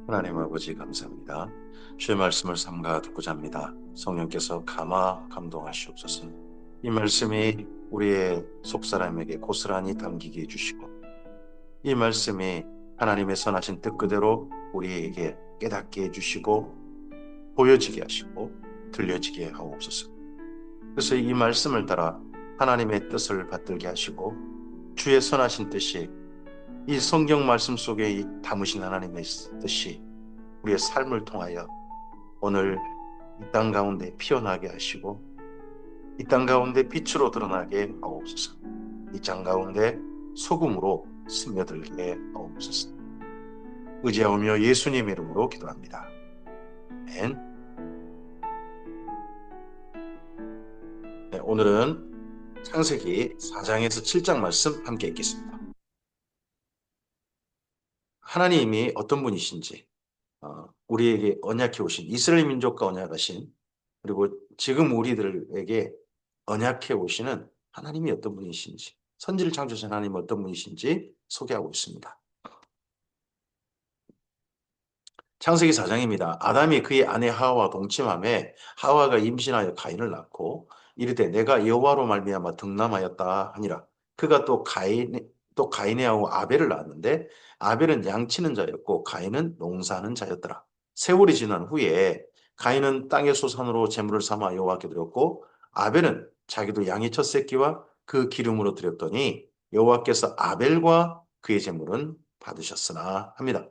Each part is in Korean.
하나님 아버지 감사합니다. 주의 말씀을 삼가 듣고자 합니다. 성령께서 감화 감동하시옵소서. 이 말씀이 우리의 속사람에게 고스란히 담기게 해주시고 이 말씀이 하나님의 선하신 뜻 그대로 우리에게 깨닫게 해주시고 보여지게 하시고 들려지게 하옵소서. 그래서 이 말씀을 따라 하나님의 뜻을 받들게 하시고 주의 선하신 뜻이 이 성경 말씀 속에 담으신 하나님의 뜻이 우리의 삶을 통하여 오늘 이 땅 가운데 피어나게 하시고 이 땅 가운데 빛으로 드러나게 하옵소서. 이 땅 가운데 소금으로 스며들게 하옵소서. 의지하오며 예수님 이름으로 기도합니다. 아멘. 네, 오늘은 창세기 4장에서 7장 말씀 함께 읽겠습니다. 하나님이 어떤 분이신지 우리에게 언약해 오신 이스라엘 민족과 언약하신 그리고 지금 우리들에게 언약해 오시는 하나님이 어떤 분이신지 선지를 창조하신 하나님이 어떤 분이신지 소개하고 있습니다. 창세기 4장입니다. 아담이 그의 아내 하와와 동침함에 하와가 임신하여 가인을 낳고 이르되 내가 여호와로 말미암아 득남하였다 하니라. 그가 또 가인에하고 아벨을 낳았는데 아벨은 양치는 자였고 가인은 농사하는 자였더라. 세월이 지난 후에 가인은 땅의 소산으로 제물을 삼아 여호와께 드렸고 아벨은 자기도 양의 첫 새끼와 그 기름으로 드렸더니 여호와께서 아벨과 그의 제물은 받으셨으나 합니다.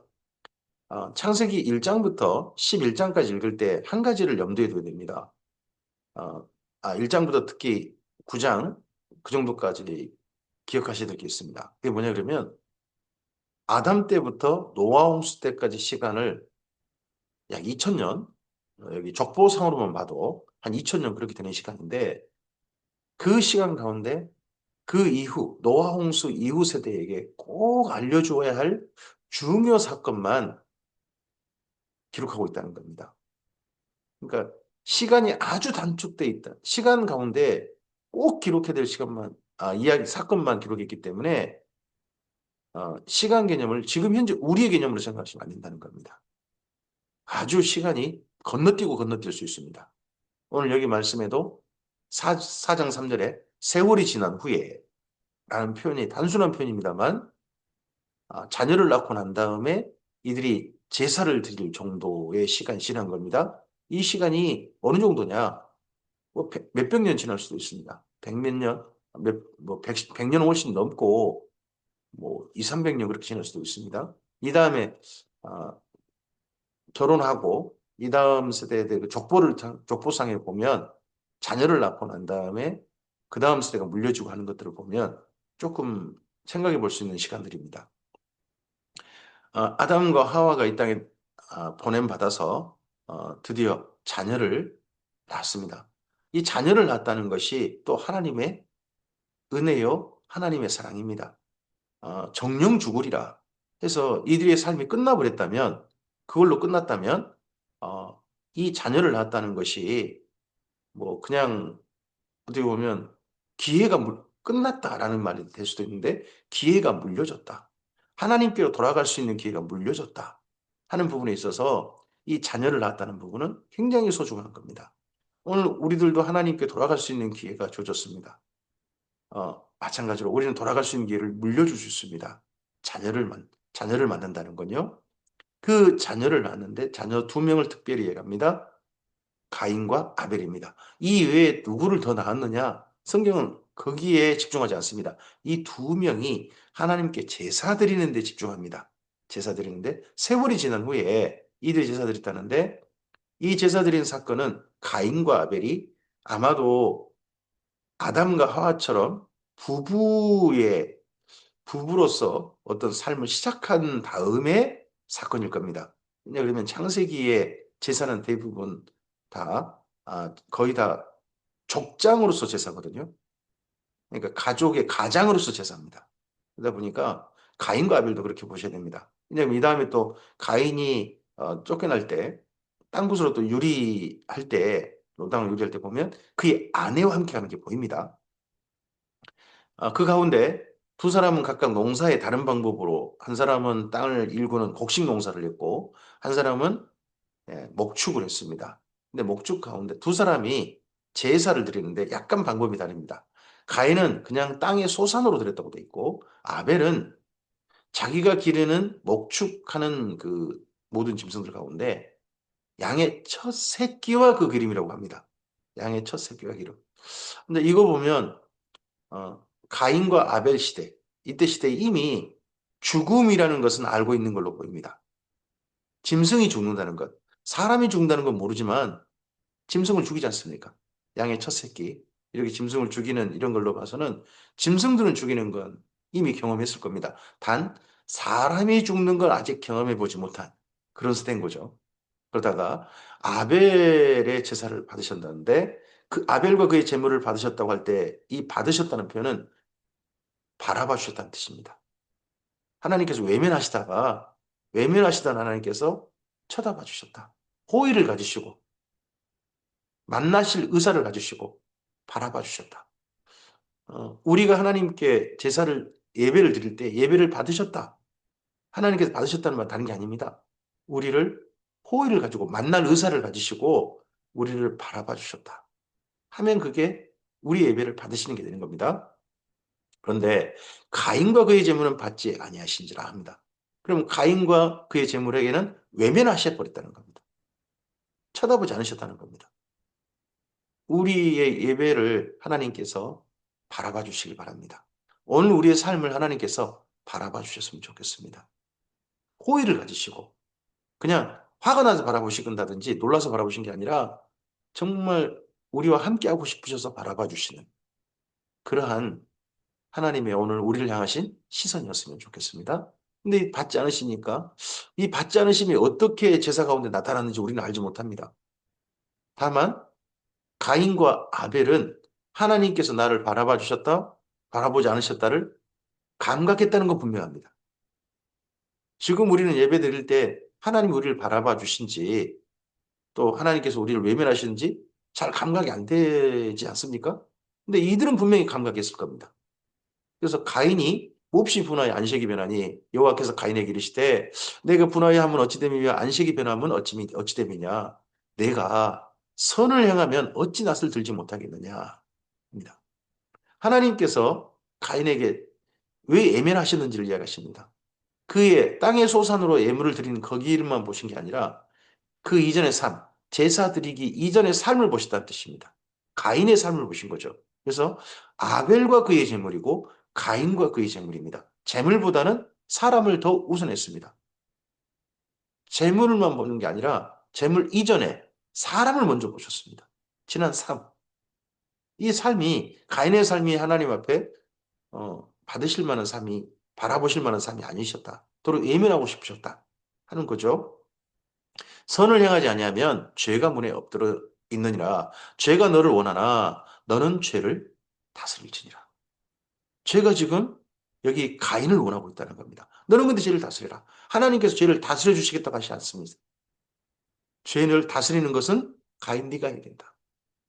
창세기 1장부터 11장까지 읽을 때 한 가지를 염두에 둬야 됩니다. 1장부터 특히 9장 그 정도까지 기억하셔야 될 게 있습니다. 그게 뭐냐 그러면 아담 때부터 노아 홍수 때까지 시간을 약 2000년, 여기 족보상으로만 봐도 한 2000년 그렇게 되는 시간인데 그 시간 가운데 그 이후 노아 홍수 이후 세대에게 꼭 알려주어야 할 중요 사건만 기록하고 있다는 겁니다. 그러니까 시간이 아주 단축돼 있다. 시간 가운데 꼭 기록해야 될 시간만, 사건만 기록했기 때문에 시간 개념을 지금 현재 우리의 개념으로 생각하시면 안 된다는 겁니다. 아주 시간이 건너뛰고 건너뛸 수 있습니다. 오늘 여기 말씀에도 4장 3절에 세월이 지난 후에 라는 표현이 단순한 표현입니다만 자녀를 낳고 난 다음에 이들이 제사를 드릴 정도의 시간이 지난 겁니다. 이 시간이 어느 정도냐? 뭐 몇백 년 지날 수도 있습니다. 백몇 년, 백년 훨씬 넘고 뭐 2, 300년 그렇게 지날 수도 있습니다. 이 다음에 아, 결혼하고 이 다음 세대의 그 족보상에 보면 자녀를 낳고 난 다음에 그 다음 세대가 물려주고 하는 것들을 보면 조금 생각해 볼 수 있는 시간들입니다. 아담과 하와가 이 땅에 보냄받아서 드디어 자녀를 낳습니다. 이 자녀를 낳았다는 것이 또 하나님의 은혜요, 하나님의 사랑입니다. 정령 죽으리라 해서 이들의 삶이 끝나버렸다면, 그걸로 끝났다면, 이 자녀를 낳았다는 것이 뭐 그냥 어떻게 보면 끝났다라는 말이 될 수도 있는데 기회가 물려졌다. 하나님께로 돌아갈 수 있는 기회가 물려졌다 하는 부분에 있어서 이 자녀를 낳았다는 부분은 굉장히 소중한 겁니다. 오늘 우리들도 하나님께 돌아갈 수 있는 기회가 주어졌습니다. 마찬가지로 우리는 돌아갈 수 있는 기회를 물려줄 수 있습니다. 자녀를 만든다는 건요. 그 자녀를 낳았는데 자녀 두 명을 특별히 얘기합니다. 가인과 아벨입니다. 이 외에 누구를 더 낳았느냐? 성경은 거기에 집중하지 않습니다. 이 두 명이 하나님께 제사 드리는 데 집중합니다. 제사 드리는데 세월이 지난 후에 이들이 제사 드렸다는데 이 제사 드린 사건은 가인과 아벨이 아마도 아담과 하와처럼 부부의 부부로서 어떤 삶을 시작한 다음에 사건일 겁니다. 왜냐하면 창세기의 제사는 대부분 거의 다 족장으로서 제사거든요. 그러니까 가족의 가장으로서 제사입니다. 그러다 보니까 가인과 아벨도 그렇게 보셔야 됩니다. 왜냐하면 이 다음에 또 가인이 쫓겨날 때 땅 굿으로 또 유리할 때 노당을 유리할 때 보면 그의 아내와 함께 하는 게 보입니다. 그 가운데 두 사람은 각각 농사의 다른 방법으로 한 사람은 땅을 일구는 곡식 농사를 했고 한 사람은 목축을 했습니다. 근데 목축 가운데 두 사람이 제사를 드리는데 약간 방법이 다릅니다. 가인은 그냥 땅의 소산으로 드렸다고 돼 있고 아벨은 자기가 기르는 목축하는 그 모든 짐승들 가운데 양의 첫 새끼와 그 그림이라고 합니다. 양의 첫 새끼와 기름. 근데 이거 보면 가인과 아벨 시대, 이때 시대에 이미 죽음이라는 것은 알고 있는 걸로 보입니다. 짐승이 죽는다는 것, 사람이 죽는다는 건 모르지만 짐승을 죽이지 않습니까? 양의 첫 새끼, 이렇게 짐승을 죽이는 이런 걸로 봐서는 짐승들은 죽이는 건 이미 경험했을 겁니다. 단 사람이 죽는 걸 아직 경험해 보지 못한 그런 시대인 거죠. 그러다가 아벨의 제사를 받으셨다는데 그 아벨과 그의 제물을 받으셨다고 할 때 이 받으셨다는 표현은 바라봐 주셨다는 뜻입니다. 하나님께서 외면하시던 하나님께서 쳐다봐 주셨다. 호의를 가지시고 만나실 의사를 가지시고 바라봐 주셨다. 우리가 하나님께 제사를 예배를 드릴 때 예배를 받으셨다. 하나님께서 받으셨다는 말 다른 게 아닙니다. 우리를 호의를 가지고 만날 의사를 가지시고 우리를 바라봐 주셨다. 하면 그게 우리 예배를 받으시는 게 되는 겁니다. 그런데 가인과 그의 제물은 받지 아니하신지라 합니다. 그럼 가인과 그의 제물에게는 외면하셔 버렸다는 겁니다. 쳐다보지 않으셨다는 겁니다. 우리의 예배를 하나님께서 바라봐 주시기 바랍니다. 오늘 우리의 삶을 하나님께서 바라봐 주셨으면 좋겠습니다. 호의를 가지시고 그냥 화가 나서 바라보시긴다든지 놀라서 바라보신 게 아니라 정말 우리와 함께하고 싶으셔서 바라봐 주시는 그러한 하나님의 오늘 우리를 향하신 시선이었으면 좋겠습니다. 근데 받지 않으시니까 이 받지 않으심이 어떻게 제사 가운데 나타났는지 우리는 알지 못합니다. 다만 가인과 아벨은 하나님께서 나를 바라봐 주셨다, 바라보지 않으셨다를 감각했다는 건 분명합니다. 지금 우리는 예배 드릴 때 하나님 우리를 바라봐 주신지 또 하나님께서 우리를 외면하시는지 잘 감각이 안 되지 않습니까? 근데 이들은 분명히 감각했을 겁니다. 그래서 가인이 몹시 분하여 안식이 변하니 여호와께서 가인에게 이르시되 내가 분하여함은 어찌 됨이며 안식이 변함은 어찌 됨이냐 내가 선을 행하면 어찌 낯을 들지 못하겠느냐 입니다. 하나님께서 가인에게 왜 예면하셨는지를 이야기하십니다. 그의 땅의 소산으로 예물을 드리는 거기만 보신 게 아니라 그 이전의 삶, 제사 드리기 이전의 삶을 보셨다는 뜻입니다. 가인의 삶을 보신 거죠. 그래서 아벨과 그의 제물이고 가인과 그의 제물입니다. 제물보다는 사람을 더 우선했습니다. 제물만 보는 게 아니라 제물 이전에 사람을 먼저 보셨습니다. 지난 삶. 이 삶이 가인의 삶이 하나님 앞에 받으실 만한 삶이 바라보실 만한 삶이 아니셨다. 도로 예면하고 싶으셨다 하는 거죠. 선을 행하지 아니하면 죄가 문에 엎드려 있느니라. 죄가 너를 원하나 너는 죄를 다스릴지니라. 죄가 지금 여기 가인을 원하고 있다는 겁니다. 너는 근데 죄를 다스려라. 하나님께서 죄를 다스려 주시겠다고 하지 않습니다. 죄를 다스리는 것은 가인 네가 해야 된다.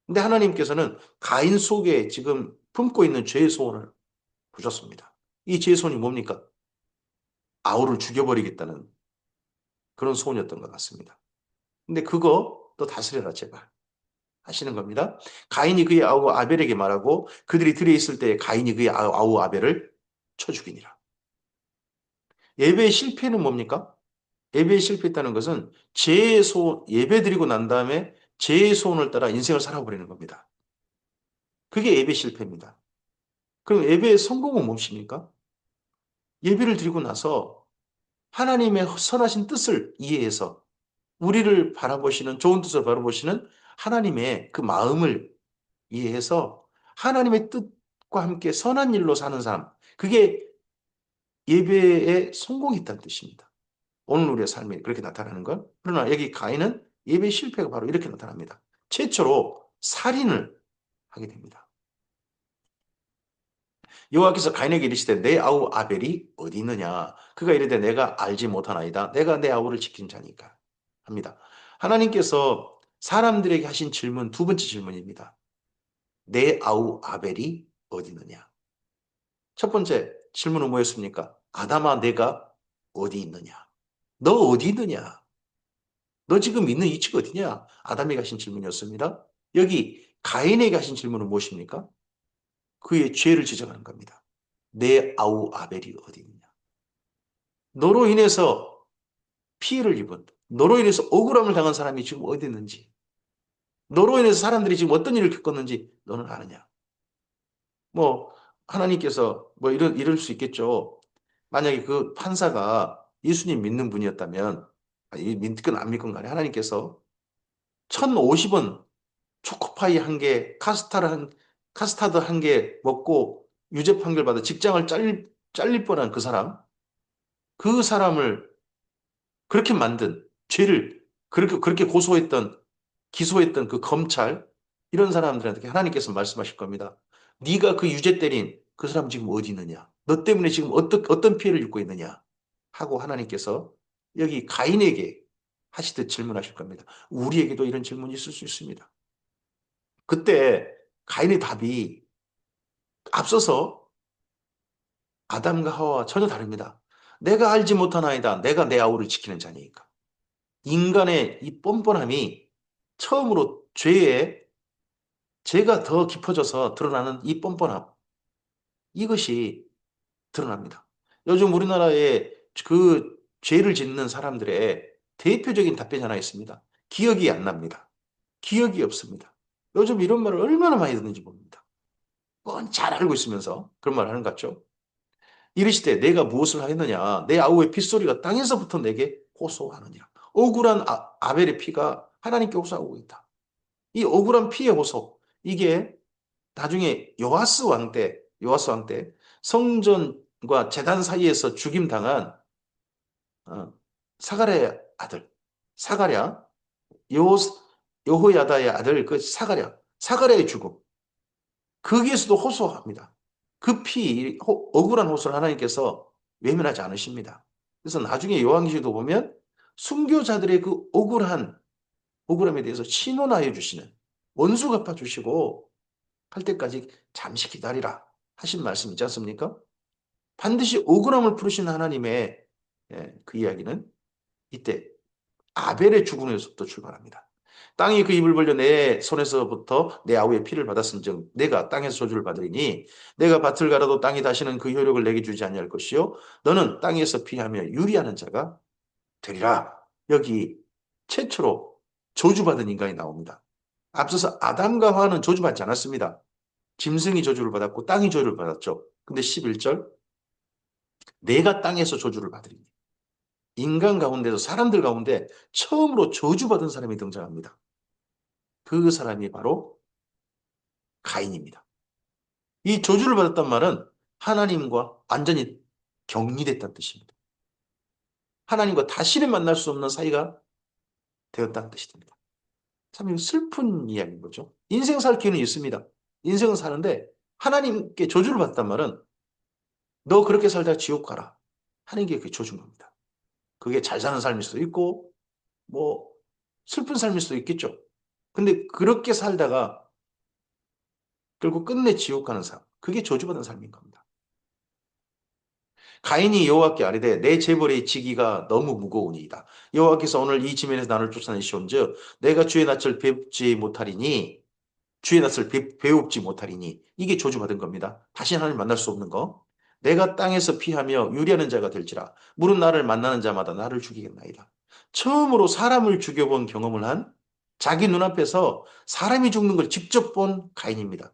근데 하나님께서는 가인 속에 지금 품고 있는 죄의 소원을 보셨습니다. 이 죄의 소원이 뭡니까? 아우를 죽여버리겠다는 그런 소원이었던 것 같습니다. 근데 그거 너 다스려라 제발. 하시는 겁니다. 가인이 그의 아우 아벨에게 말하고 그들이 들에 있을 때 가인이 그의 아우 아벨을 쳐 죽이니라. 예배의 실패는 뭡니까? 예배에 실패했다는 것은 예배 드리고 난 다음에 죄의 소원을 따라 인생을 살아버리는 겁니다. 그게 예배 실패입니다. 그럼 예배의 성공은 무엇입니까? 예배를 드리고 나서 하나님의 선하신 뜻을 이해해서 우리를 바라보시는 좋은 뜻을 바라보시는 하나님의 그 마음을 이해해서 하나님의 뜻과 함께 선한 일로 사는 사람. 그게 예배의 성공이 있다는 뜻입니다. 오늘 우리의 삶이 그렇게 나타나는 건. 그러나 여기 가인은 예배 실패가 바로 이렇게 나타납니다. 최초로 살인을 하게 됩니다. 여호와께서 가인에게 이르시되 내 아우 아벨이 어디 있느냐? 그가 이르되 내가 알지 못하나이다. 내가 내 아우를 지킨 자니까 합니다. 하나님께서 사람들에게 하신 질문 두 번째 질문입니다. 내 아우 아벨이 어디 있느냐? 첫 번째, 질문은 뭐였습니까? 아담아, 내가 어디 있느냐? 너 어디 있느냐? 너 지금 있는 위치가 어디냐? 아담에게 하신 질문이었습니다. 여기 가인에게 하신 질문은 무엇입니까? 그의 죄를 지적하는 겁니다. 내 아우 아벨이 어디 있느냐? 너로 인해서 피해를 입은, 너로 인해서 억울함을 당한 사람이 지금 어디 있는지, 너로 인해서 사람들이 지금 어떤 일을 겪었는지 너는 아느냐? 뭐 하나님께서 뭐 이럴 수 있겠죠. 만약에 그 판사가 예수님 믿는 분이었다면, 믿건 안 믿건 간에 하나님께서 1,050원 초코파이 한 개, 카스타드 한 개 먹고 유죄 판결 받아 직장을 잘릴 뻔한 그 사람을 그렇게 만든 죄를 그렇게 기소했던 그 검찰, 이런 사람들한테 하나님께서 말씀하실 겁니다. 네가 그 유죄 때린 그 사람 지금 어디 있느냐? 너 때문에 지금 어떤 피해를 입고 있느냐? 하고 하나님께서 여기 가인에게 하시듯 질문하실 겁니다. 우리에게도 이런 질문이 있을 수 있습니다. 그때 가인의 답이 앞서서 아담과 하와와 전혀 다릅니다. 내가 알지 못하나이다. 내가 내 아우를 지키는 자니까. 인간의 이 뻔뻔함이 처음으로 죄가 더 깊어져서 드러나는 이 뻔뻔함, 이것이 드러납니다. 요즘 우리나라에 그 죄를 짓는 사람들의 대표적인 답변이 하나 있습니다. 기억이 안 납니다. 기억이 없습니다. 요즘 이런 말을 얼마나 많이 듣는지 봅니다. 뻔잘 알고 있으면서 그런 말 하는 것 같죠? 이르시되 내가 무엇을 하였느냐? 내 아우의 핏소리가 땅에서부터 내게 호소하느니라. 억울한 아벨의 피가 하나님께 호소하고 있다. 이 억울한 피의 호소, 이게 나중에 요아스 왕 때 성전과 제단 사이에서 죽임당한 사가랴의 아들, 사가랴, 요, 여호야다의 아들 그 사가랴의 죽음, 거기에서도 호소합니다. 그 억울한 호소를 하나님께서 외면하지 않으십니다. 그래서 나중에 요한계시도 보면 순교자들의 그 억울함에 대해서 신원하여 주시는, 원수 갚아 주시고 할 때까지 잠시 기다리라 하신 말씀 있지 않습니까? 반드시 억울함을 풀으시는 하나님의 그 이야기는 이때 아벨의 죽음에서부터 출발합니다. 땅이 그 입을 벌려 내 손에서부터 내 아우의 피를 받았은즉 내가 땅에서 저주를 받으리니 내가 밭을 갈아도 땅이 다시는 그 효력을 내게 주지 아니할 것이요 너는 땅에서 피하며 유리하는 자가 되리라. 여기 최초로 저주받은 인간이 나옵니다. 앞서서 아담과 하와는 저주받지 않았습니다. 짐승이 저주를 받았고 땅이 저주를 받았죠. 근데 11절 내가 땅에서 저주를 받으리니 인간 가운데서 사람들 가운데 처음으로 저주받은 사람이 등장합니다. 그 사람이 바로 가인입니다. 이 저주를 받았단 말은 하나님과 완전히 격리됐다는 뜻입니다. 하나님과 다시는 만날 수 없는 사이가 되었다는 뜻이 됩니다. 참 슬픈 이야기인 거죠. 인생 살 기회는 있습니다. 인생은 사는데 하나님께 저주를 받았단 말은 너 그렇게 살다 지옥 가라 하는 게 그게 저주인 겁니다. 그게 잘 사는 삶일 수도 있고 뭐 슬픈 삶일 수도 있겠죠. 근데 그렇게 살다가 결국 끝내 지옥 가는 삶, 그게 저주받은 삶인 겁니다. 가인이 여호와께 아뢰되 내 재벌의 지기가 너무 무거우니이다. 여호와께서 오늘 이 지면에서 나를 쫓아내시온즉 내가 주의 낯을 배웁지 못하리니 이게 저주받은 겁니다. 다시 하나님 만날 수 없는 거. 내가 땅에서 피하며 유리하는 자가 될지라 물은 나를 만나는 자마다 나를 죽이겠나이다. 처음으로 사람을 죽여본 경험을 한 자기 눈앞에서 사람이 죽는 걸 직접 본 가인입니다.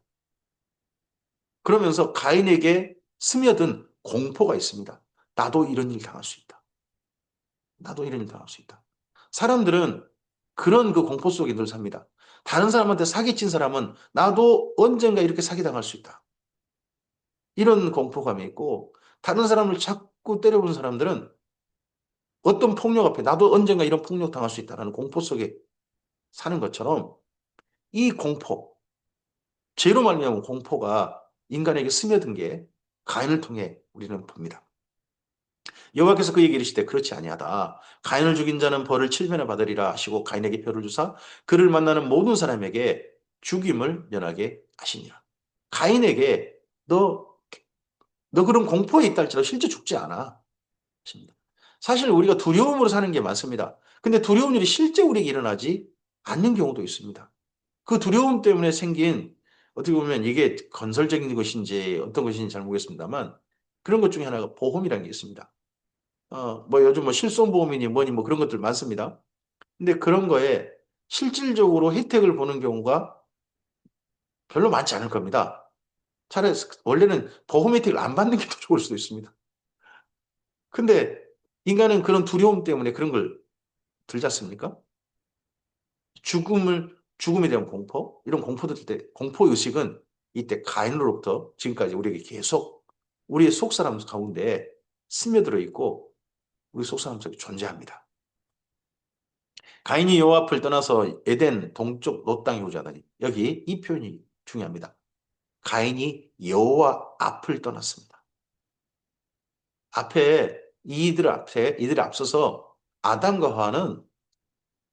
그러면서 가인에게 스며든 공포가 있습니다. 나도 이런 일 당할 수 있다. 나도 이런 일 당할 수 있다. 사람들은 그런 그 공포 속에 늘 삽니다. 다른 사람한테 사기친 사람은 나도 언젠가 이렇게 사기당할 수 있다. 이런 공포감이 있고 다른 사람을 자꾸 때려본 사람들은 어떤 폭력 앞에 나도 언젠가 이런 폭력 당할 수 있다는 공포 속에 사는 것처럼 이 공포, 죄로 말미암은 공포가 인간에게 스며든 게 가인을 통해 우리는 봅니다. 여호와께서 그에게 이르시되 그렇지 아니하다. 가인을 죽인 자는 벌을 7배나 받으리라 하시고 가인에게 표를 주사 그를 만나는 모든 사람에게 죽임을 면하게 하시니라. 가인에게 너 너 그런 공포에 있다 할지라도 실제 죽지 않아. 사실 우리가 두려움으로 사는 게 많습니다. 근데 두려운 일이 실제 우리에게 일어나지 않는 경우도 있습니다. 그 두려움 때문에 생긴 어떻게 보면 이게 건설적인 것인지 어떤 것인지 잘 모르겠습니다만 그런 것 중에 하나가 보험이라는 게 있습니다. 뭐 요즘 뭐 실손보험이니 뭐니 뭐 그런 것들 많습니다. 근데 그런 거에 실질적으로 혜택을 보는 경우가 별로 많지 않을 겁니다. 차라리 원래는 보험 혜택을 안 받는 게 더 좋을 수도 있습니다. 근데 인간은 그런 두려움 때문에 그런 걸 들지 않습니까? 죽음에 대한 공포, 이런 공포들 때, 공포 의식은 이때 가인으로부터 지금까지 우리에게 계속 우리의 속사람 가운데 스며들어 있고 우리 속사람 속에 존재합니다. 가인이 여호와 앞을 떠나서 에덴 동쪽 롯 땅에 오자더니 여기 이 표현이 중요합니다. 가인이 여호와 앞을 떠났습니다. 이들 앞서서 아담과 하와는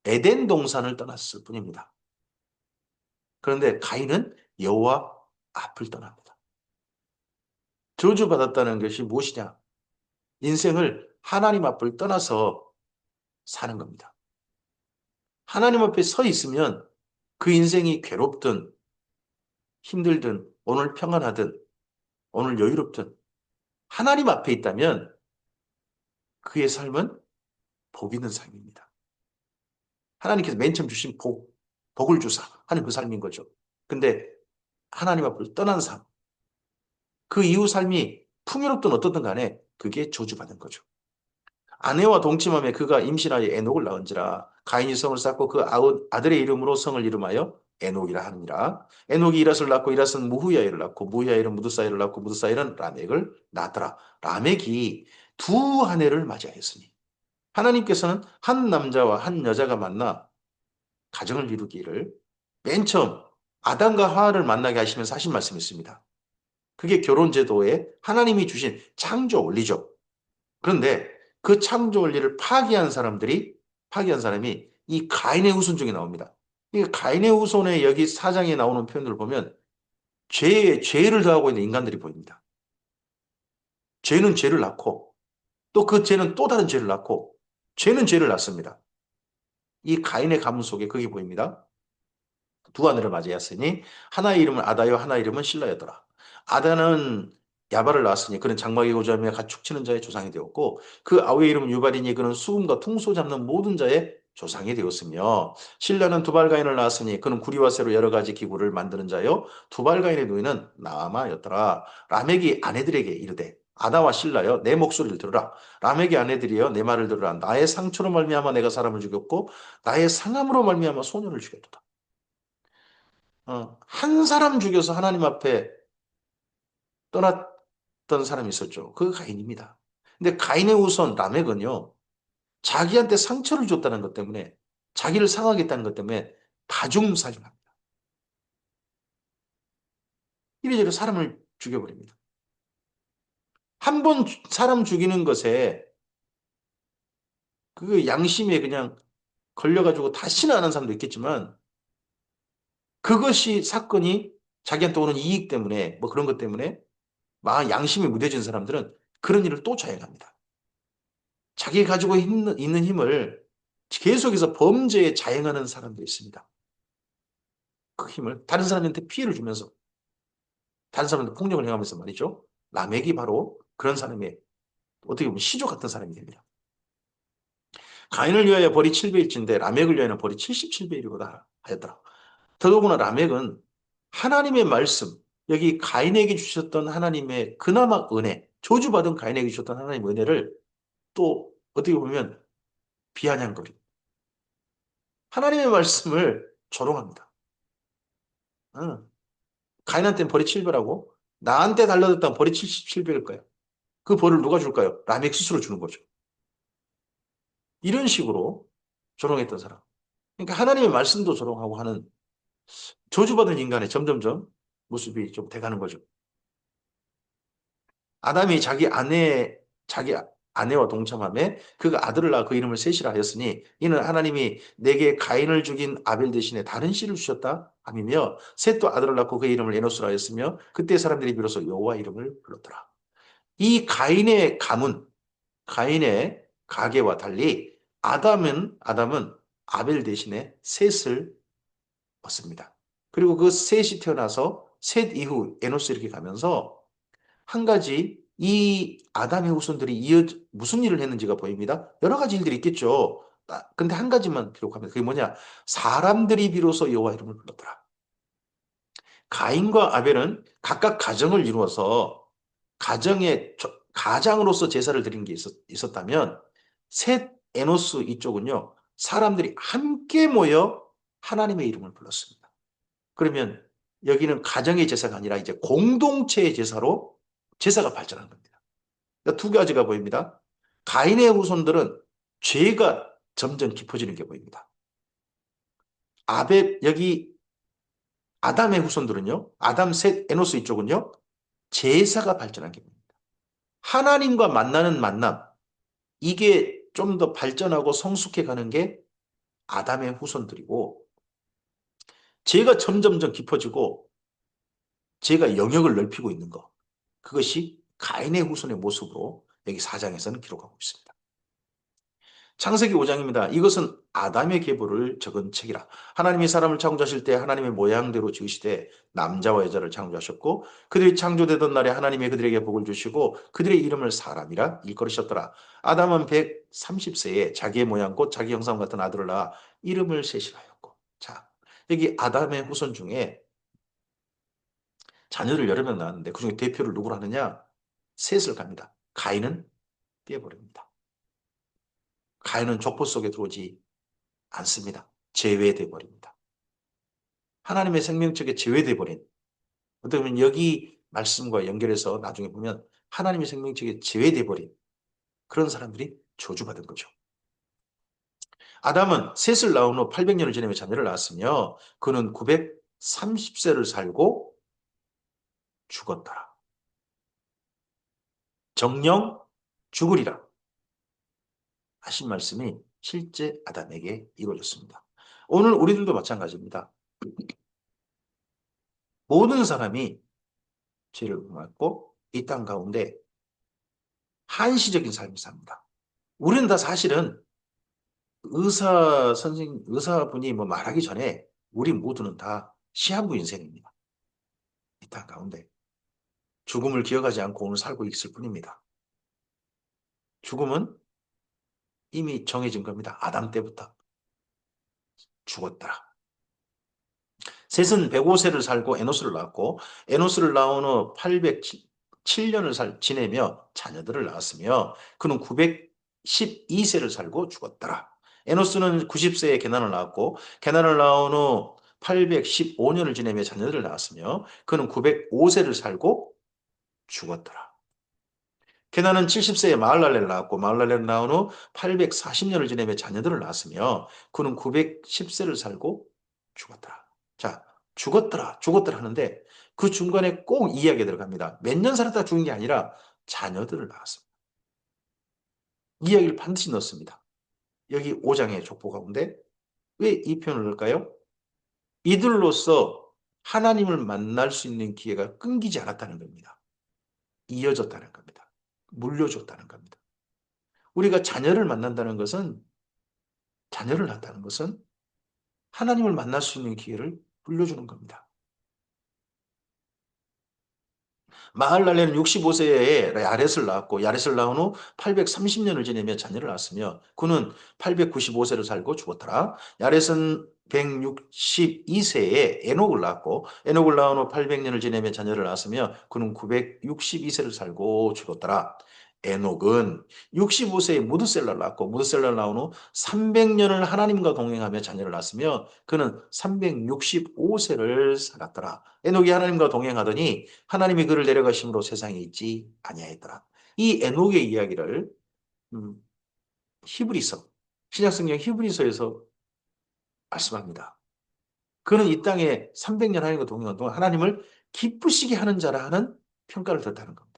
에덴 동산을 떠났을 뿐입니다. 그런데 가인은 여호와 앞을 떠납니다. 저주받았다는 것이 무엇이냐? 인생을 하나님 앞을 떠나서 사는 겁니다. 하나님 앞에 서 있으면 그 인생이 괴롭든 힘들든 오늘 평안하든 오늘 여유롭든 하나님 앞에 있다면 그의 삶은 복 있는 삶입니다. 하나님께서 맨 처음 주신 복을 주사 하는 그 삶인 거죠. 근데 하나님 앞을 떠난 삶, 그 이후 삶이 풍요롭든 어떻든 간에 그게 저주받은 거죠. 아내와 동침함에 그가 임신하여 에녹을 낳은지라 가인이 성을 쌓고 그 아들의 이름으로 성을 이름하여 에녹이라 하니라. 에녹이 이랏을 낳고 이랏은 무후야엘을 낳고 무후야엘은 무드사엘을 낳고 무드사엘은 라멕을 낳더라. 라멕이 두 아내를 맞이하였으니 하나님께서는 한 남자와 한 여자가 만나 가정을 이루기를 맨 처음 아담과 하와를 만나게 하시면서 하신 말씀이 있습니다. 그게 결혼 제도에 하나님이 주신 창조 원리죠. 그런데 그 창조 원리를 파기한 사람이 이 가인의 후손 중에 나옵니다. 이 가인의 후손의 여기 사장에 나오는 표현들을 보면 죄를 더하고 있는 인간들이 보입니다. 죄는 죄를 낳고 또 그 죄는 또 다른 죄를 낳고 죄는 죄를 낳습니다. 이 가인의 가문 속에 그게 보입니다. 두 아내를 맞이했으니 하나의 이름은 아다요 하나의 이름은 실라였더라. 아다는 야발을 낳았으니 그는 장막에 거주하며 가축 치는 자의 조상이 되었고 그 아우의 이름은 유발이니 그는 수금과 퉁소 잡는 모든 자의 조상이 되었으며 실라는 두발가인을 낳았으니 그는 구리와 쇠로 여러 가지 기구를 만드는 자요 두발가인의 누이는 나아마였더라. 라멕이 아내들에게 이르되 아다와 실라여 내 목소리를 들으라. 라멕의 아내들이여 내 말을 들으라. 나의 상처로 말미암아 내가 사람을 죽였고 나의 상함으로 말미암아 소년을 죽였도다. 한 사람 죽여서 하나님 앞에 떠났던 사람이 있었죠. 그 가인입니다. 근데 가인의 우선 라멕은요, 자기한테 상처를 줬다는 것 때문에, 자기를 상하겠다는 것 때문에 다중 살인합니다. 이래저래 사람을 죽여버립니다. 한 번 사람 죽이는 것에 그 양심에 그냥 걸려가지고 다시는 안 하는 사람도 있겠지만, 그것이 사건이 자기한테 오는 이익 때문에, 뭐 그런 것 때문에, 막 양심이 무뎌진 사람들은 그런 일을 또 자행합니다. 자기 가지고 있는 힘을 계속해서 범죄에 자행하는 사람도 있습니다. 그 힘을 다른 사람한테 피해를 주면서 다른 사람한테 폭력을 행하면서 말이죠. 라멕이 바로 그런 사람의 어떻게 보면 시조 같은 사람이 됩니다. 가인을 위하여 벌이 7배일진데 라멕을 위하여는 벌이 77배이로다 하였더라. 더더구나 라멕은 하나님의 말씀, 여기 가인에게 주셨던 하나님의 그나마 은혜, 저주받은 가인에게 주셨던 하나님의 은혜를 또 어떻게 보면 비아냥거립니다. 하나님의 말씀을 조롱합니다. 응. 가인한테는 벌이 7배라고 나한테 달라졌다면 벌이 77배일 거야. 그 벌을 누가 줄까요? 라멕 스스로 주는 거죠. 이런 식으로 조롱했던 사람. 그러니까 하나님의 말씀도 조롱하고 하는 저주받은 인간의 점점점 모습이 좀 돼가는 거죠. 아담이 자기 아내와 동참함에 그가 아들을 낳아 그 이름을 셋이라 하였으니 이는 하나님이 내게 가인을 죽인 아벨 대신에 다른 씨를 주셨다 함이며 셋도 아들을 낳고 그 이름을 에노스라 하였으며 그때 사람들이 비로소 여호와 이름을 불렀더라. 이 가인의 가문, 가인의 가계와 달리 아담은 아벨 대신에 셋을 얻습니다. 그리고 그 셋이 태어나서 셋 이후 에노스 이렇게 가면서 한 가지 이 아담의 후손들이 무슨 일을 했는지가 보입니다. 여러 가지 일들이 있겠죠. 근데 한 가지만 기록합니다. 그게 뭐냐? 사람들이 비로소 여호와 이름을 불렀더라. 가인과 아벨은 각각 가정을 이루어서 가장으로서 제사를 드린 게 있었다면 셋 에노스 이쪽은요. 사람들이 함께 모여 하나님의 이름을 불렀습니다. 그러면 여기는 가정의 제사가 아니라 이제 공동체의 제사로 제사가 발전한 겁니다. 그러니까 두 가지가 보입니다. 가인의 후손들은 죄가 점점 깊어지는 게 보입니다. 여기 아담의 후손들은요. 아담, 셋, 에노스 이쪽은요. 제사가 발전한 게 보입니다. 하나님과 만나는 만남. 이게 좀 더 발전하고 성숙해 가는 게 아담의 후손들이고 죄가 점점점 깊어지고 죄가 영역을 넓히고 있는 것. 그것이 가인의 후손의 모습으로 여기 4장에서는 기록하고 있습니다. 창세기 5장입니다. 이것은 아담의 계보를 적은 책이라. 하나님이 사람을 창조하실 때 하나님의 모양대로 지으시되 남자와 여자를 창조하셨고 그들이 창조되던 날에 하나님이 그들에게 복을 주시고 그들의 이름을 사람이라 일컬으셨더라. 아담은 130세에 자기의 모양 곧 자기 형상 같은 아들을 낳아 이름을 셋이하였고. 자, 여기 아담의 후손 중에 자녀를 여러 명 낳았는데 그중에 대표를 누구로 하느냐? 셋을 갑니다. 가인은 빼버립니다. 가인은 족보 속에 들어오지 않습니다. 제외돼 버립니다. 하나님의 생명책에 제외돼 버린, 어떻게 보면 여기 말씀과 연결해서 나중에 보면 하나님의 생명책에 제외돼 버린 그런 사람들이 저주받은 거죠. 아담은 셋을 낳은 후 800년을 지내며 자녀를 낳았으며 그는 930세를 살고 죽었더라. 정령 죽으리라 하신 말씀이 실제 아담에게 이루어졌습니다. 오늘 우리들도 마찬가지입니다. 모든 사람이 죄를 범했고 이 땅 가운데 한시적인 삶을 삽니다. 우리는 다 사실은 의사분이 뭐 말하기 전에 우리 모두는 다 시한부 인생입니다. 이 땅 가운데 죽음을 기억하지 않고 오늘 살고 있을 뿐입니다. 죽음은 이미 정해진 겁니다. 아담 때부터 죽었다. 셋은 105세를 살고 에노스를 낳았고 에노스를 낳은 후 807년을 지내며 자녀들을 낳았으며 그는 912세를 살고 죽었더라. 에노스는 90세에 게난을 낳았고 게난을 낳은 후 815년을 지내며 자녀들을 낳았으며 그는 905세를 살고 죽었더라. 게난은 70세에 마할랄레를 낳았고 마할랄레를 낳은 후 840년을 지내며 자녀들을 낳았으며 그는 910세를 살고 죽었더라. 자, 죽었더라 하는데 그 중간에 꼭 이야기가 들어갑니다. 몇 년 살았다 죽은 게 아니라 자녀들을 낳았습니다. 이야기를 반드시 넣습니다. 여기 5장의 족보 가운데 왜 이 표현을 넣을까요? 이들로서 하나님을 만날 수 있는 기회가 끊기지 않았다는 겁니다. 이어졌다는 겁니다. 물려줬다는 겁니다. 우리가 자녀를 낳았다는 것은 하나님을 만날 수 있는 기회를 물려주는 겁니다. 마할랄레는 65세에 야렛을 낳았고 야렛을 낳은 후 830년을 지내며 자녀를 낳았으며 그는 895세를 살고 죽었더라. 야렛은 162세에 에녹을 낳았고 에녹을 낳은 후 800년을 지내며 자녀를 낳았으며 그는 962세를 살고 죽었더라. 에녹은 65세에 무드셀라를 낳았고 무드셀라를 낳은 후 300년을 하나님과 동행하며 자녀를 낳았으며 그는 365세를 살았더라. 에녹이 하나님과 동행하더니 하나님이 그를 내려가심으로 세상에 있지 아니하였더라. 이 에녹의 이야기를 음, 히브리서, 신약성경 히브리서에서 말씀합니다. 그는 이 땅에 300년 하나님과 동행한 동안 하나님을 기쁘시게 하는 자라 하는 평가를 듣다는 겁니다.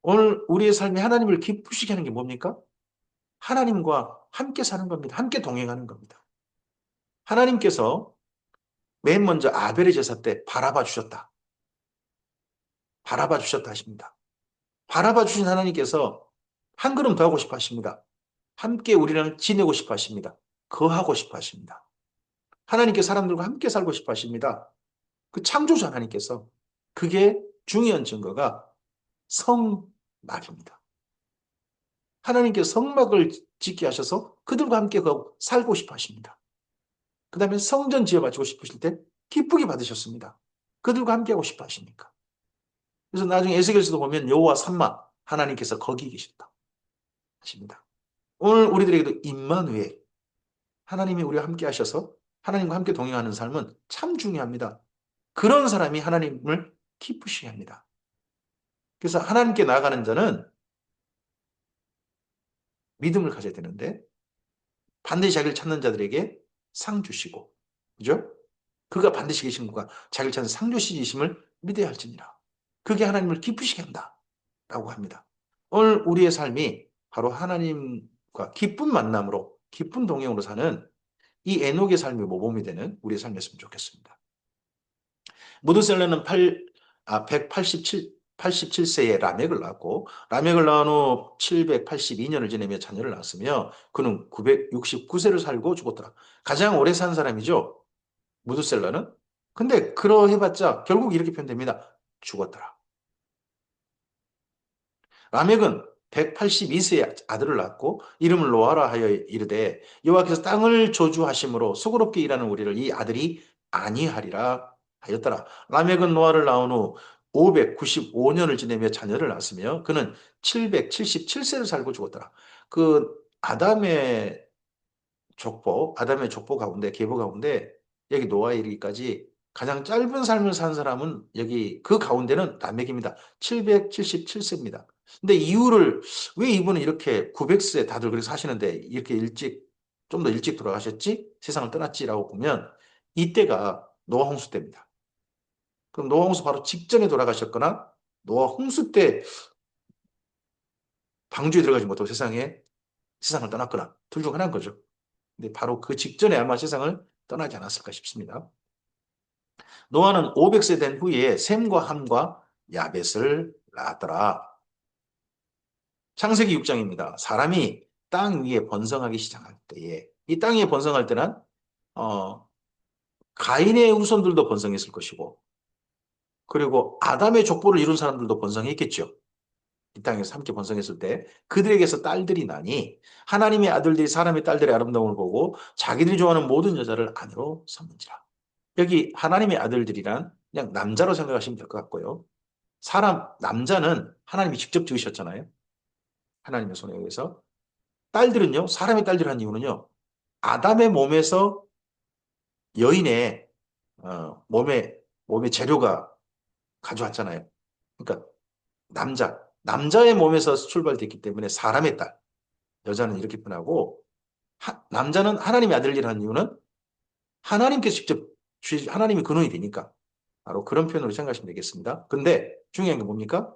오늘 우리의 삶에 하나님을 기쁘시게 하는 게 뭡니까? 하나님과 함께 사는 겁니다. 함께 동행하는 겁니다. 하나님께서 맨 먼저 아벨의 제사 때 바라봐 주셨다. 바라봐 주셨다 하십니다. 바라봐 주신 하나님께서 한 걸음 더 하고 싶어 하십니다. 함께 우리랑 지내고 싶어 하십니다. 거하고 싶어 하십니다. 하나님께 사람들과 함께 살고 싶어 하십니다. 그 창조주 하나님께서. 그게 중요한 증거가 성막입니다. 하나님께서 성막을 짓게 하셔서 그들과 함께 살고 싶어 하십니다. 그 다음에 성전 지어 바치고 싶으실 때 기쁘게 받으셨습니다. 그들과 함께하고 싶어 하시니까. 그래서 나중에 에스겔서도 보면 여호와 삼마 하나님께서 거기 계셨다 하십니다. 오늘 우리들에게도 임마누엘 하나님이 우리와 함께 하셔서 하나님과 함께 동행하는 삶은 참 중요합니다. 그런 사람이 하나님을 기쁘시게 합니다. 그래서 하나님께 나아가는 자는 믿음을 가져야 되는데 반드시 자기를 찾는 자들에게 상 주시고, 그죠? 그가 반드시 계신 분과 자기를 찾는 상 주시심을 믿어야 할지니라. 그게 하나님을 기쁘시게 한다. 라고 합니다. 오늘 우리의 삶이 바로 하나님과 기쁜 만남으로, 기쁜 동행으로 사는 이 에녹의 삶이 모범이 되는 우리의 삶이었으면 좋겠습니다. 무드셀러는 187세에 라멕을 낳았고, 라멕을 낳은 후 782년을 지내며 자녀를 낳았으며, 그는 969세를 살고 죽었더라. 가장 오래 산 사람이죠, 무드셀러는. 근데 그러해봤자 결국 이렇게 표현됩니다. 죽었더라. 라멕은 182세에 아들을 낳고 이름을 노아라 하여 이르되 여호와께서 땅을 저주하심으로 수고롭게 일하는 우리를 이 아들이 아니하리라 하였더라. 라멕은 노아를 낳은 후 595년을 지내며 자녀를 낳았으며 그는 777세를 살고 죽었더라. 그 아담의 족보 가운데, 계보 가운데 여기 노아에 이르기까지 가장 짧은 삶을 산 사람은 여기 그 가운데는 라멕입니다. 777세입니다. 근데 이유를 왜 이분은 이렇게 900세 다들 그렇게 사시는데 이렇게 좀 더 일찍 돌아가셨지? 세상을 떠났지라고 보면 이때가 노아 홍수 때입니다. 그럼 노아 홍수 바로 직전에 돌아가셨거나 노아 홍수 때 방주에 들어가지 못하고 세상을 떠났거나 둘 중 하나인 거죠. 근데 바로 그 직전에 아마 세상을 떠나지 않았을까 싶습니다. 노아는 500세 된 후에 셈과 함과 야벳을 낳았더라. 창세기 6장입니다. 사람이 땅 위에 번성하기 시작할 때에 이 땅 위에 번성할 때는 어, 가인의 후손들도 번성했을 것이고 그리고 아담의 족보를 이룬 사람들도 번성했겠죠. 이 땅에서 함께 번성했을 때 그들에게서 딸들이 나니 하나님의 아들들이 사람의 딸들의 아름다움을 보고 자기들이 좋아하는 모든 여자를 아내로 삼는지라. 여기 하나님의 아들들이란 그냥 남자로 생각하시면 될 것 같고요. 남자는 하나님이 직접 지으셨잖아요. 하나님의 손에 의해서. 딸들은요, 사람의 딸들 한 이유는요, 아담의 몸에서 여인의 몸의 재료가 가져왔잖아요. 그러니까 남자의 몸에서 출발됐기 때문에 사람의 딸, 여자는 이렇게 표현하고, 남자는 하나님의 아들이라는 이유는 하나님께서 직접, 하나님이 근원이 되니까. 바로 그런 표현으로 생각하시면 되겠습니다. 근데 중요한 게 뭡니까?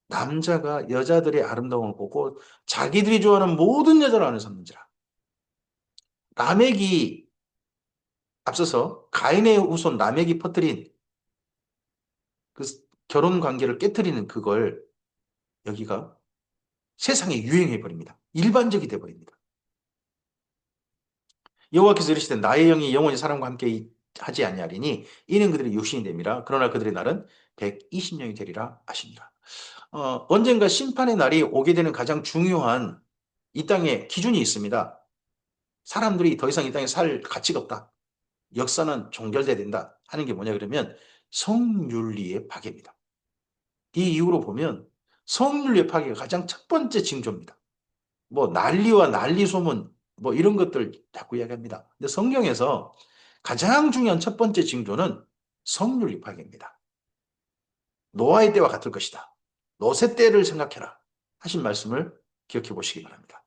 남자가 여자들의 아름다움을 보고 자기들이 좋아하는 모든 여자를 안에 삼는지라. 라멕이 앞서서 가인의 후손 라멕이 퍼뜨린 그 결혼 관계를 깨뜨리는 그걸 여기가 세상에 유행해 버립니다. 일반적이 돼 버립니다. 여호와께서 이르시되 나의 영이 영원히 사람과 함께 하지 아니하리니 이는 그들의 육신이 됨이라. 그러나 그들의 날은 120년이 되리라 하시니라. 언젠가 심판의 날이 오게 되는 가장 중요한 이 땅에 기준이 있습니다. 사람들이 더 이상 이 땅에 살 가치가 없다. 역사는 종결돼야 된다 하는 게 뭐냐 그러면 성윤리의 파괴입니다. 이 이유로 보면 성윤리의 파괴가 가장 첫 번째 징조입니다. 뭐 난리와 난리 소문 뭐 이런 것들 자꾸 이야기합니다. 근데 성경에서 가장 중요한 첫 번째 징조는 성윤리 파괴입니다. 노아의 때와 같을 것이다. 노세 때를 생각해라 하신 말씀을 기억해 보시기 바랍니다.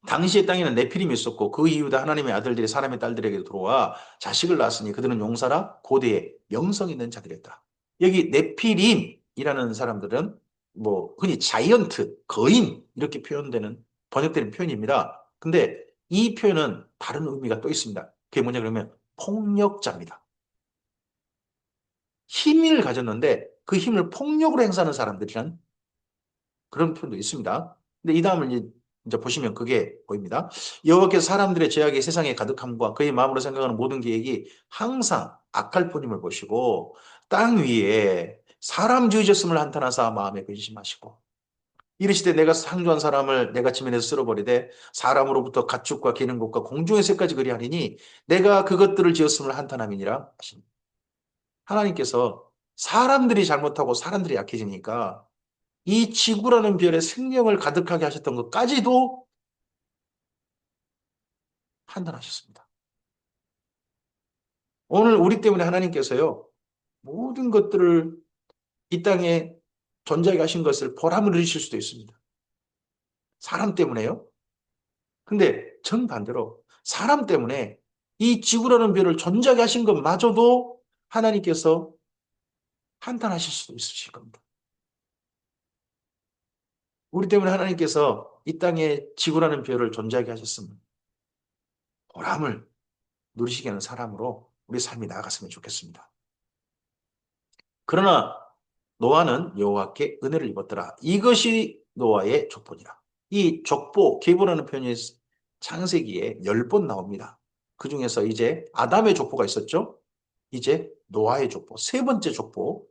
당시의 땅에는 네피림이 있었고 그 이후에 하나님의 아들들이 사람의 딸들에게 들어와 자식을 낳았으니 그들은 용사라 고대의 명성 있는 자들이었다. 여기 네피림이라는 사람들은 뭐 흔히 자이언트, 거인 이렇게 표현되는 번역되는 표현입니다. 근데 이 표현은 다른 의미가 또 있습니다. 그게 뭐냐 그러면 폭력자입니다. 힘을 가졌는데 그 힘을 폭력으로 행사하는 사람들이란 그런 표현도 있습니다. 근데 이 다음을 이제 보시면 그게 보입니다. 여호와께서 사람들의 죄악이 세상에 가득함과 그의 마음으로 생각하는 모든 계획이 항상 악할 뿐임을 보시고 땅 위에 사람 지으셨음을 한탄하사 마음에 근심하시고 이르시되 내가 창조한 사람을 내가 지면에서 쓸어버리되 사람으로부터 가축과 기는 것과 공중의 새까지 그리하리니 내가 그것들을 지었음을 한탄함이니라 하십니다. 하나님께서 사람들이 잘못하고 사람들이 약해지니까 이 지구라는 별에 생명을 가득하게 하셨던 것까지도 판단하셨습니다. 오늘 우리 때문에 하나님께서요, 모든 것들을 이 땅에 존재하게 하신 것을 보람을 누리실 수도 있습니다. 사람 때문에요. 근데 정반대로 사람 때문에 이 지구라는 별을 존재하게 하신 것마저도 하나님께서 판단하실 수도 있으실 겁니다. 우리 때문에 하나님께서 이 땅에 지구라는 별을 존재하게 하셨으면 보람을 누리시게 하는 사람으로 우리 삶이 나아갔으면 좋겠습니다. 그러나 노아는 여호와께 은혜를 입었더라. 이것이 노아의 족보니라. 이 족보, 계보라는 표현이 창세기에 10번 나옵니다. 그 중에서 이제 아담의 족보가 있었죠. 이제 노아의 족보, 세 번째 족보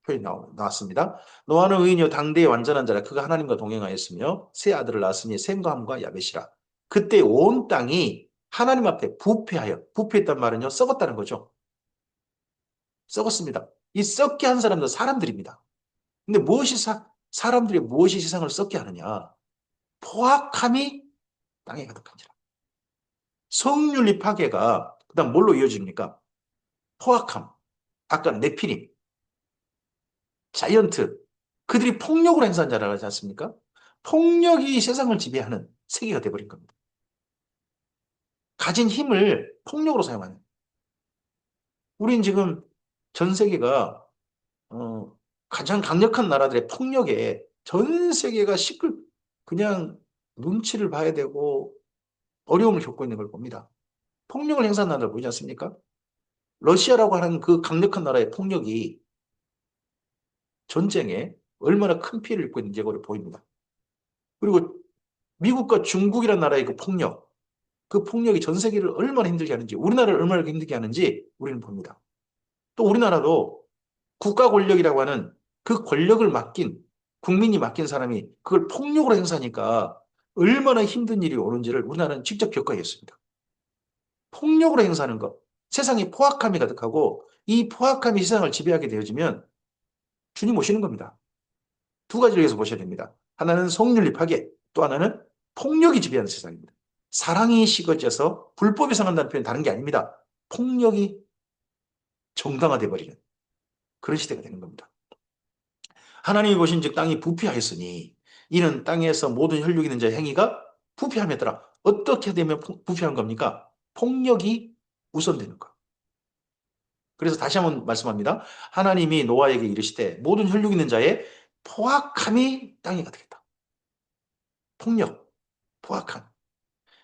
표현이 나왔습니다. 노아는 의인이요 당대의 완전한 자라. 그가 하나님과 동행하였으며 세 아들을 낳았으니 셈과 함과 야벳이라. 그때 온 땅이 하나님 앞에 부패하여, 부패했단 말은요 썩었다는 거죠. 썩었습니다. 이 썩게 한 사람도 사람들입니다. 근데 사람들이 무엇이 세상을 썩게 하느냐? 포악함이 땅에 가득한지라. 성윤리 파괴가 그다음 뭘로 이어집니까? 포악함. 아까 네피림, 자이언트. 그들이 폭력으로 행사한 자라고 하지 않습니까? 폭력이 세상을 지배하는 세계가 돼버린 겁니다. 가진 힘을 폭력으로 사용하는. 우린 지금 전 세계가 가장 강력한 나라들의 폭력에 전 세계가 그냥 눈치를 봐야 되고 어려움을 겪고 있는 걸 봅니다. 폭력을 행사하는 나라를 보이지 않습니까? 러시아라고 하는 그 강력한 나라의 폭력이 전쟁에 얼마나 큰 피해를 입고 있는지 그걸 보입니다. 그리고 미국과 중국이라는 나라의 그 폭력이 전 세계를 얼마나 힘들게 하는지, 우리나라를 얼마나 힘들게 하는지 우리는 봅니다. 또 우리나라도 국가 권력이라고 하는 그 권력을 국민이 맡긴 사람이 그걸 폭력으로 행사하니까 얼마나 힘든 일이 오는지를 우리나라는 직접 겪어야 했습니다. 폭력으로 행사하는 것. 세상에 포악함이 가득하고 이 포악함이 세상을 지배하게 되어지면 주님 오시는 겁니다. 두 가지를 위해서 보셔야 됩니다. 하나는 성윤리 파괴, 또 하나는 폭력이 지배하는 세상입니다. 사랑이 식어져서 불법이 상한다는 표현은 다른 게 아닙니다. 폭력이 정당화돼 버리는 그런 시대가 되는 겁니다. 하나님이 보신즉 땅이 부패하였으니 이는 땅에서 모든 혈육 있는 자의 행위가 부패함에 따라 어떻게 되면 부패한 겁니까? 폭력이 우선되는 것. 그래서 다시 한번 말씀합니다. 하나님이 노아에게 이르시되 모든 혈육 있는 자의 포악함이 땅에 가득했다. 폭력, 포악함.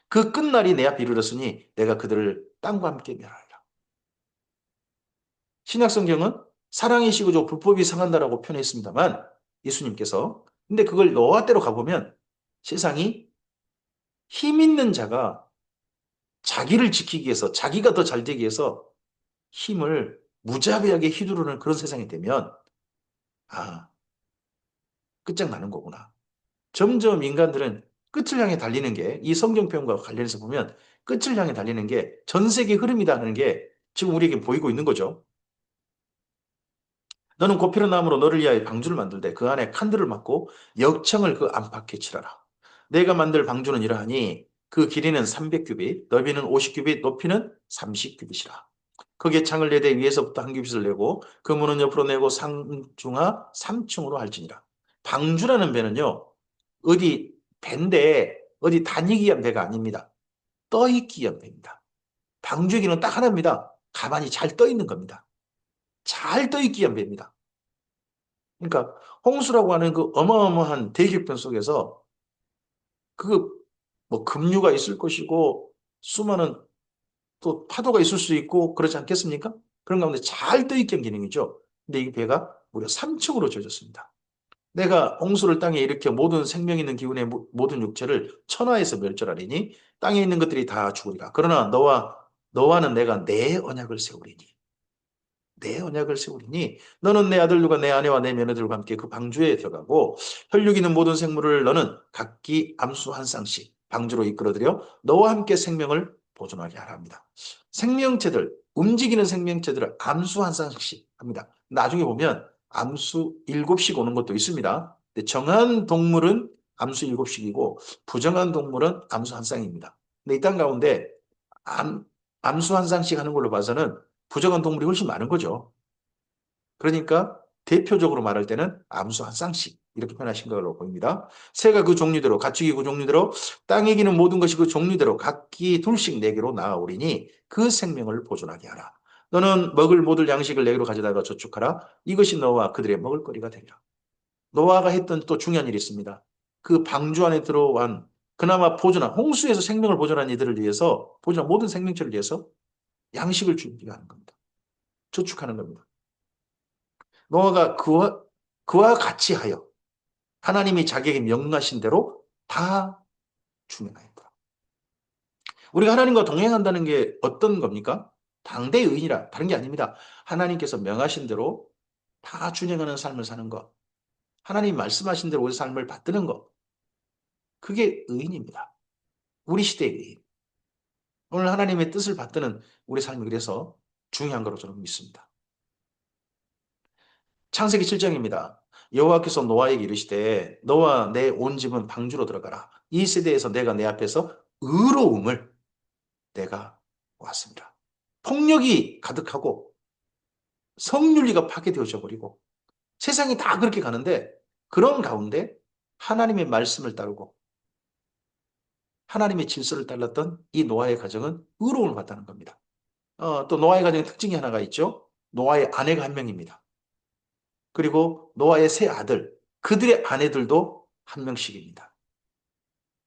그 끝날이 내 앞에 이르렀으니 내가 그들을 땅과 함께 멸하리라. 신약성경은 사랑이 식어져 불법이 상한다라고 표현했습니다만 예수님께서 근데 그걸 노아 때로 가보면 세상이 힘 있는 자가 자기를 지키기 위해서 자기가 더 잘 되기 위해서 힘을 무자비하게 휘두르는 그런 세상이 되면 아 끝장나는 거구나. 점점 인간들은 끝을 향해 달리는 게 이 성경 표현과 관련해서 보면 끝을 향해 달리는 게 전 세계 흐름이다 하는 게 지금 우리에게 보이고 있는 거죠. 너는 고피른 나무로 너를 위하여 방주를 만들되 그 안에 칸들을 막고 역청을 그 안팎에 칠하라. 내가 만들 방주는 이러하니 그 길이는 300규빗, 너비는 50규빗, 높이는 30규빗이라. 거기에 창을 내되 위에서부터 한 규빗을 내고 그 문은 옆으로 내고 상중하 3층으로 할지니라. 방주라는 배는요. 어디 배인데 어디 다니기 위한 배가 아닙니다. 떠 있기 위한 배입니다. 방주의 기능은 딱 하나입니다. 가만히 잘 떠 있는 겁니다. 잘 떠 있기 위한 배입니다. 그러니까 홍수라고 하는 그 어마어마한 대기변 속에서 그 뭐 급류가 있을 것이고 수많은 또 파도가 있을 수 있고 그렇지 않겠습니까? 그런 가운데 잘 떠 있기 위한 기능이죠. 근데 이 배가 무려 3층으로 지어졌습니다. 내가 홍수를 땅에 일으켜 모든 생명 있는 기운의 모든 육체를 천하에서 멸절하리니 땅에 있는 것들이 다 죽으리라. 그러나 너와는 내가 내 언약을 세우리니 내 언약을 세우리니 너는 내 아들들과 내 아내와 내 며느들과 함께 그 방주에 들어가고 혈육 있는 모든 생물을 너는 각기 암수 한 쌍씩 방주로 이끌어들여 너와 함께 생명을 보존하게 하라 합니다. 생명체들, 움직이는 생명체들을 암수 한 쌍씩 합니다. 나중에 보면 암수 7씩 오는 것도 있습니다. 근데 정한 동물은 암수 7씩이고 부정한 동물은 암수 한 쌍입니다. 근데 이 땅 가운데 암수 한 쌍씩 하는 걸로 봐서는 부정한 동물이 훨씬 많은 거죠. 그러니까 대표적으로 말할 때는 암수 한 쌍씩 이렇게 표현하신 걸로 보입니다. 새가 그 종류대로 가축이 그 종류대로 땅에 기는 모든 것이 그 종류대로 각기 둘씩 내게로 나아오리니 그 생명을 보존하게 하라. 너는 먹을 모든 양식을 내게로 가져다가 저축하라. 이것이 너와 그들의 먹을거리가 되리라. 노아가 했던 또 중요한 일이 있습니다. 그 방주 안에 들어온 그나마 보존한 홍수에서 생명을 보존한 이들을 위해서 보존한 모든 생명체를 위해서 양식을 준비하는 겁니다. 저축하는 겁니다. 노아가 그와 같이 하여 하나님이 자기에게 명령하신 대로 다 준행하였더라. 우리가 하나님과 동행한다는 게 어떤 겁니까? 당대 의인이라 다른 게 아닙니다. 하나님께서 명하신 대로 다 준행하는 삶을 사는 것. 하나님 말씀하신 대로 우리 삶을 받드는 것. 그게 의인입니다. 우리 시대의 의인. 오늘 하나님의 뜻을 받드는 우리 삶이 그래서 중요한 거로 저는 믿습니다. 창세기 7장입니다. 여호와께서 노아에게 이르시되 너와 내 온 집은 방주로 들어가라. 이 세대에서 내가 내 앞에서 의로움을 내가 보았습니다. 폭력이 가득하고 성윤리가 파괴되어져 버리고 세상이 다 그렇게 가는데 그런 가운데 하나님의 말씀을 따르고 하나님의 질서를 따랐던 이 노아의 가정은 의로움을 받다는 겁니다. 또 노아의 가정의 특징이 하나가 있죠. 노아의 아내가 한 명입니다. 그리고 노아의 세 아들, 그들의 아내들도 한 명씩입니다.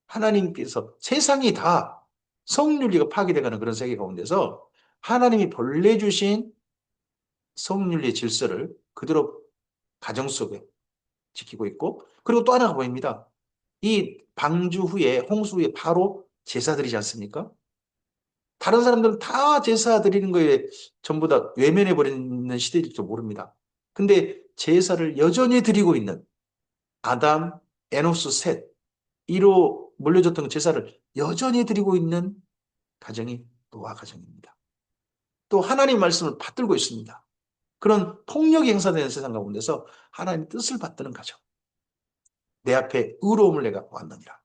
하나님께서 세상이 다 성윤리가 파괴돼가는 그런 세계 가운데서 하나님이 본래 주신 성윤리의 질서를 그대로 가정 속에 지키고 있고 그리고 또 하나가 보입니다. 이 방주 후에 홍수 후에 바로 제사 드리지 않습니까? 다른 사람들은 다 제사 드리는 거에 전부 다 외면해 버리는 시대일지도 모릅니다. 근데 제사를 여전히 드리고 있는 아담, 에노스, 셋 이로 물려줬던 제사를 여전히 드리고 있는 가정이 노아 가정입니다. 또 하나님 말씀을 받들고 있습니다. 그런 폭력이 행사되는 세상 가운데서 하나님의 뜻을 받드는 가정. 내 앞에 의로움을 내가 보았느니라.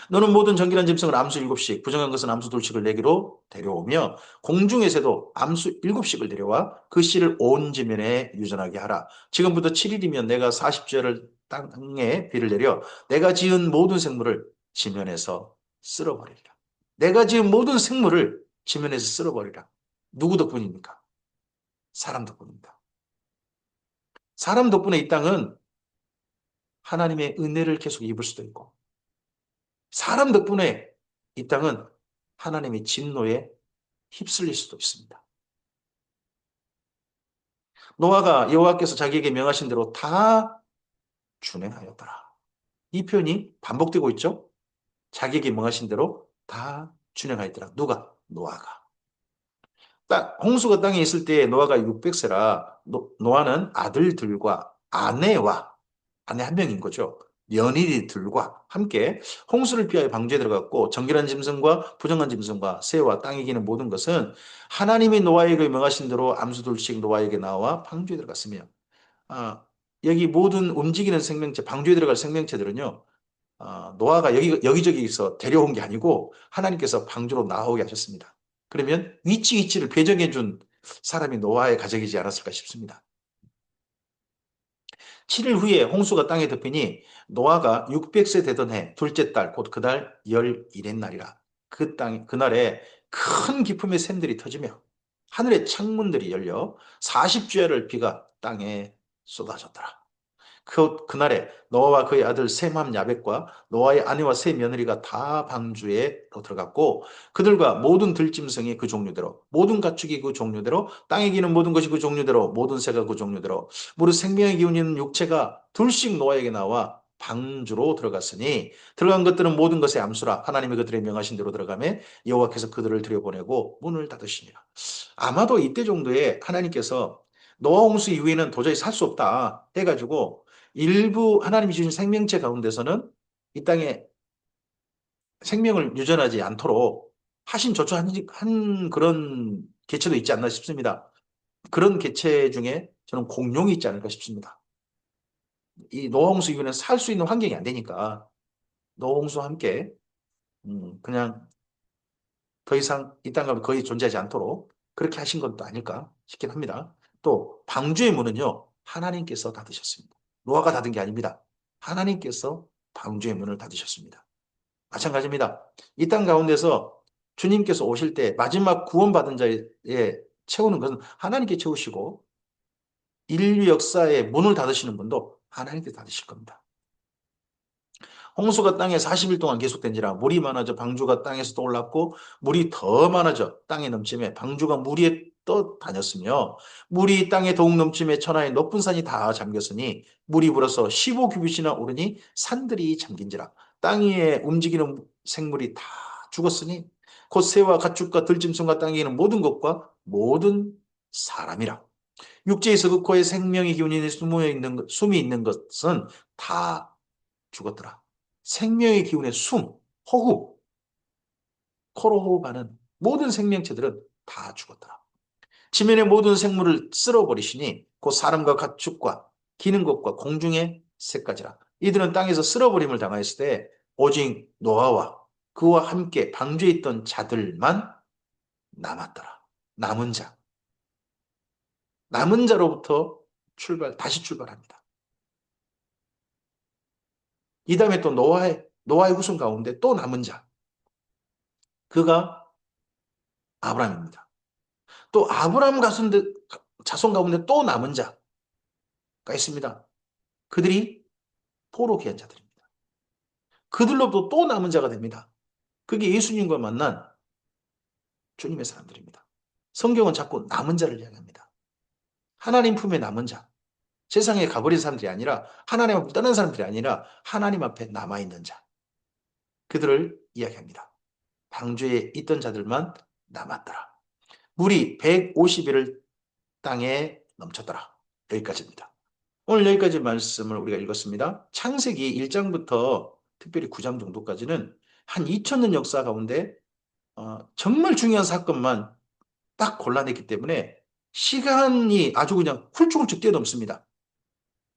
너는 모든 정결한 짐승을 암수 7씩, 부정한 것은 암수 2씩을 내기로 데려오며 공중의 새도 암수 7씩을 데려와 그 씨를 온 지면에 유전하게 하라. 지금부터 7일이면 내가 40주야를 땅에 비를 내려 내가 지은 모든 생물을 지면에서 쓸어버리리라. 내가 지은 모든 생물을 지면에서 쓸어버리라. 누구 덕분입니까? 사람 덕분입니다. 사람 덕분에 이 땅은 하나님의 은혜를 계속 입을 수도 있고 사람 덕분에 이 땅은 하나님의 진노에 휩쓸릴 수도 있습니다. 노아가 여호와께서 자기에게 명하신 대로 다 준행하였더라. 이 표현이 반복되고 있죠. 자기에게 명하신 대로 다 준행하였더라. 누가? 노아가. 홍수가 땅에 있을 때 노아가 600세라 노아는 아들들과 아내 한 명인 거죠. 며느리들과 함께 홍수를 피하여 방주에 들어갔고 정결한 짐승과 부정한 짐승과 새와 땅에 기는 모든 것은 하나님이 노아에게 명하신 대로 암수둘씩 노아에게 나와 방주에 들어갔으며 여기 모든 움직이는 생명체, 방주에 들어갈 생명체들은요. 노아가 여기저기서 데려온 게 아니고 하나님께서 방주로 나오게 하셨습니다. 그러면 위치를 배정해 준 사람이 노아의 가족이지 않았을까 싶습니다. 7일 후에 홍수가 땅에 덮이니 노아가 600세 되던 해 둘째 달 곧 그달 열일의 날이라. 그날에 큰 기품의 샘들이 터지며 하늘의 창문들이 열려 40주야를 비가 땅에 쏟아졌더라. 그날에 노아와 그의 아들 셈함 야벳과 노아의 아내와 세 며느리가 다 방주에 들어갔고 그들과 모든 들짐승이 그 종류대로 모든 가축이 그 종류대로 땅에 기는 모든 것이 그 종류대로 모든 새가 그 종류대로 무릇 생명의 기운이 있는 육체가 둘씩 노아에게 나와 방주로 들어갔으니 들어간 것들은 모든 것의 암수라 하나님이 그들의 명하신 대로 들어가매 여호와께서 그들을 들여보내고 문을 닫으시니라. 아마도 이때 정도에 하나님께서 노아 홍수 이후에는 도저히 살 수 없다 해가지고 일부 하나님이 주신 생명체 가운데서는 이 땅에 생명을 유전하지 않도록 하신 조처한 그런 개체도 있지 않나 싶습니다. 그런 개체 중에 저는 공룡이 있지 않을까 싶습니다. 이 노홍수 이후에는 살 수 있는 환경이 안 되니까 노홍수와 함께 그냥 더 이상 이 땅 가운데 거의 존재하지 않도록 그렇게 하신 것도 아닐까 싶긴 합니다. 또 방주의 문은요 하나님께서 닫으셨습니다. 노아가 닫은 게 아닙니다. 하나님께서 방주의 문을 닫으셨습니다. 마찬가지입니다. 이 땅 가운데서 주님께서 오실 때 마지막 구원받은 자에 채우는 것은 하나님께 채우시고 인류 역사의 문을 닫으시는 분도 하나님께 닫으실 겁니다. 홍수가 땅에 40일 동안 계속된지라 물이 많아져 방주가 땅에서 떠올랐고 물이 더 많아져 땅에 넘침에 방주가 물 위에 떠다녔으며 물이 땅에 더욱 넘침에 천하의 높은 산이 다 잠겼으니 물이 불어서 15규빗이나 오르니 산들이 잠긴지라 땅 위에 움직이는 생물이 다 죽었으니 곧 새와 가축과 들짐승과 땅에 있는 모든 것과 모든 사람이라 육지에서 그 코에 생명의 기운이 숨이 있는 것은 다 죽었더라. 생명의 기운의 숨, 호흡, 코로 호흡하는 모든 생명체들은 다 죽었더라. 지면의 모든 생물을 쓸어버리시니 곧 사람과 가축과 기는 것과 공중의 새까지라. 이들은 땅에서 쓸어버림을 당하였을 때 오직 노아와 그와 함께 방주에 있던 자들만 남았더라. 남은 자. 남은 자로부터 다시 출발합니다. 이 다음에 또 노아의 후손 가운데 또 남은 자. 그가 아브라함입니다. 또 아브라함 자손 가운데 또 남은 자가 있습니다. 그들이 포로 귀한 자들입니다. 그들로부터 또 남은 자가 됩니다. 그게 예수님과 만난 주님의 사람들입니다. 성경은 자꾸 남은 자를 이야기합니다. 하나님 품에 남은 자. 세상에 가버린 사람들이 아니라 하나님 앞을 떠난 사람들이 아니라 하나님 앞에 남아있는 자. 그들을 이야기합니다. 방주에 있던 자들만 남았더라. 물이 150일을 땅에 넘쳤더라. 여기까지입니다. 오늘 여기까지 말씀을 우리가 읽었습니다. 창세기 1장부터 특별히 9장 정도까지는 한 2000년 역사 가운데 정말 중요한 사건만 딱 골라냈기 때문에 시간이 아주 그냥 훌쭉훌쭉 뛰어넘습니다.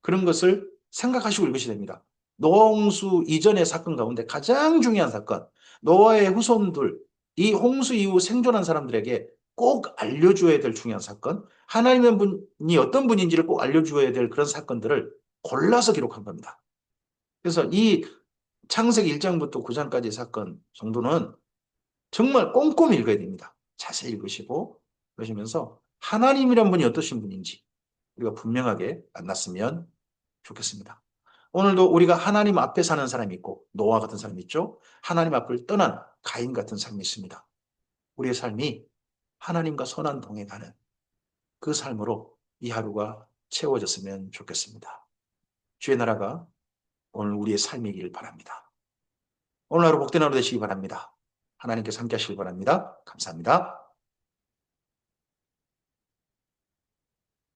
그런 것을 생각하시고 읽으셔야 됩니다. 노홍수 이전의 사건 가운데 가장 중요한 사건, 노아의 후손들, 이 홍수 이후 생존한 사람들에게 꼭 알려줘야 될 중요한 사건, 하나님의 분이 어떤 분인지를 꼭 알려줘야 될 그런 사건들을 골라서 기록한 겁니다. 그래서 이 창세기 1장부터 9장까지 사건 정도는 정말 꼼꼼히 읽어야 됩니다. 자세히 읽으시고 그러시면서 하나님이란 분이 어떠신 분인지 우리가 분명하게 만났으면 좋겠습니다. 오늘도 우리가 하나님 앞에 사는 사람이 있고 노아 같은 사람이 있죠. 하나님 앞을 떠난 가인 같은 삶이 있습니다. 우리의 삶이 하나님과 선한 동행하는 그 삶으로 이 하루가 채워졌으면 좋겠습니다. 주의 나라가 오늘 우리의 삶이길 바랍니다. 오늘 하루 복된 하루 되시기 바랍니다. 하나님께서 함께 하시길 바랍니다. 감사합니다.